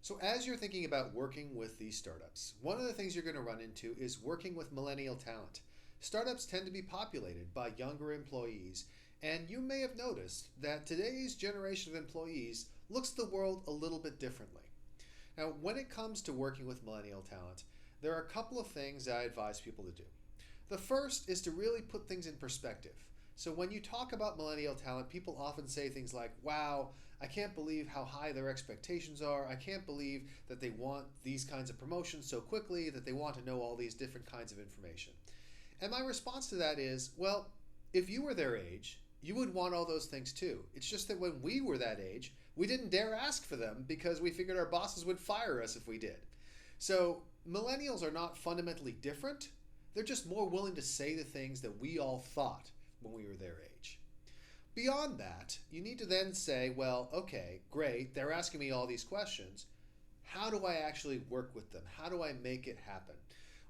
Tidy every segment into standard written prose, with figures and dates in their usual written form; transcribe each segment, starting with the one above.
So, as you're thinking about working with these startups, one of the things you're going to run into is working with millennial talent. Startups tend to be populated by younger employees, and you may have noticed that today's generation of employees looks at the world a little bit differently. Now, when it comes to working with millennial talent, there are a couple of things I advise people to do. The first is to really put things in perspective. So when you talk about millennial talent, people often say things like, wow, I can't believe how high their expectations are. I can't believe that they want these kinds of promotions so quickly, that they want to know all these different kinds of information. And my response to that is, well, if you were their age, you would want all those things too. It's just that when we were that age, we didn't dare ask for them because we figured our bosses would fire us if we did. So millennials are not fundamentally different. They're just more willing to say the things that we all thought when we were their age. Beyond that, you need to then say, well, okay, great, they're asking me all these questions. How do I actually work with them? How do I make it happen?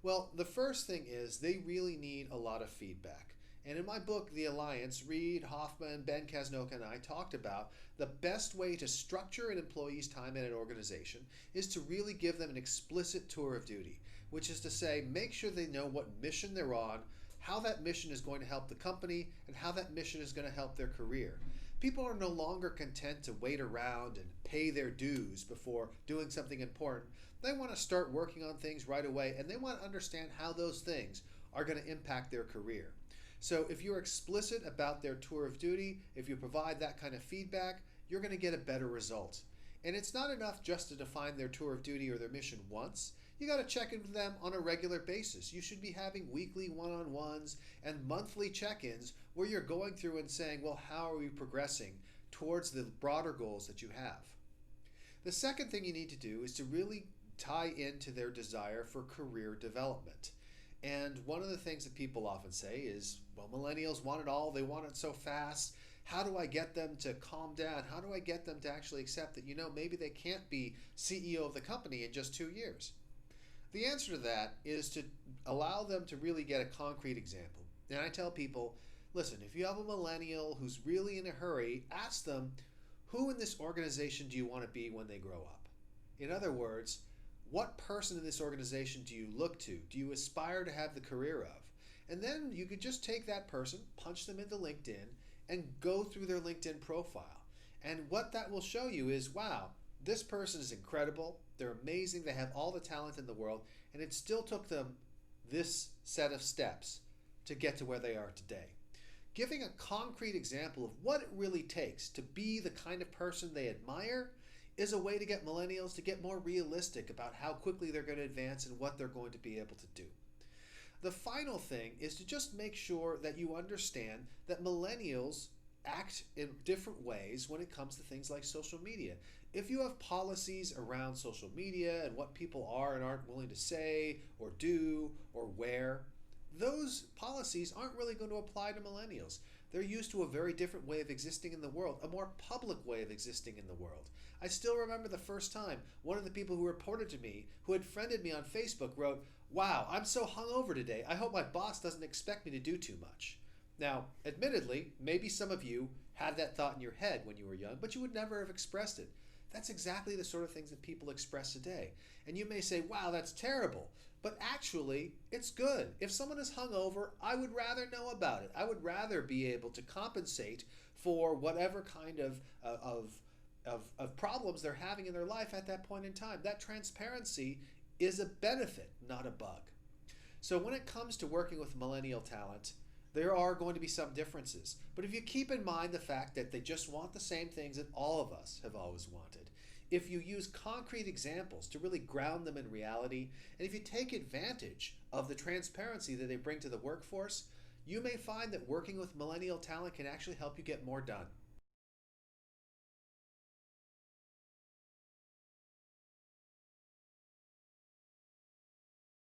Well, the first thing is they really need a lot of feedback. And in my book, The Alliance, Reed, Hoffman, Ben Kasnoka, and I talked about the best way to structure an employee's time at an organization is to really give them an explicit tour of duty, which is to say, make sure they know what mission they're on, how that mission is going to help the company, and how that mission is going to help their career. People are no longer content to wait around and pay their dues before doing something important. They want to start working on things right away, and they want to understand how those things are going to impact their career. So if you're explicit about their tour of duty, if you provide that kind of feedback, you're going to get a better result. And it's not enough just to define their tour of duty or their mission once. You got to check in with them on a regular basis. You should be having weekly one-on-ones and monthly check-ins where you're going through and saying, well, how are we progressing towards the broader goals that you have? The second thing you need to do is to really tie into their desire for career development. And one of the things that people often say is, well, millennials want it all. They want it so fast. How do I get them to calm down? How do I get them to actually accept that, maybe they can't be CEO of the company in just 2 years? The answer to that is to allow them to really get a concrete example. And I tell people, listen, if you have a millennial who's really in a hurry, ask them, who in this organization do you want to be when they grow up? In other words, what person in this organization do you look to? Do you aspire to have the career of? And then you could just take that person, punch them into LinkedIn, and go through their LinkedIn profile. And what that will show you is, wow, this person is incredible. They're amazing. They have all the talent in the world. And it still took them this set of steps to get to where they are today. Giving a concrete example of what it really takes to be the kind of person they admire is a way to get millennials to get more realistic about how quickly they're going to advance and what they're going to be able to do. The final thing is to just make sure that you understand that millennials act in different ways when it comes to things like social media. If you have policies around social media and what people are and aren't willing to say or do or wear, those policies aren't really going to apply to millennials. They're used to a very different way of existing in the world, a more public way of existing in the world. I still remember the first time one of the people who reported to me, who had friended me on Facebook, wrote, "Wow, I'm so hungover today. I hope my boss doesn't expect me to do too much." Now, admittedly, maybe some of you had that thought in your head when you were young, but you would never have expressed it. That's exactly the sort of things that people express today. And you may say, wow, that's terrible. But actually, it's good. If someone is hungover, I would rather know about it. I would rather be able to compensate for whatever kind of problems they're having in their life at that point in time. That transparency is a benefit, not a bug. So when it comes to working with millennial talent, there are going to be some differences. But if you keep in mind the fact that they just want the same things that all of us have always wanted, if you use concrete examples to really ground them in reality, and if you take advantage of the transparency that they bring to the workforce, you may find that working with millennial talent can actually help you get more done.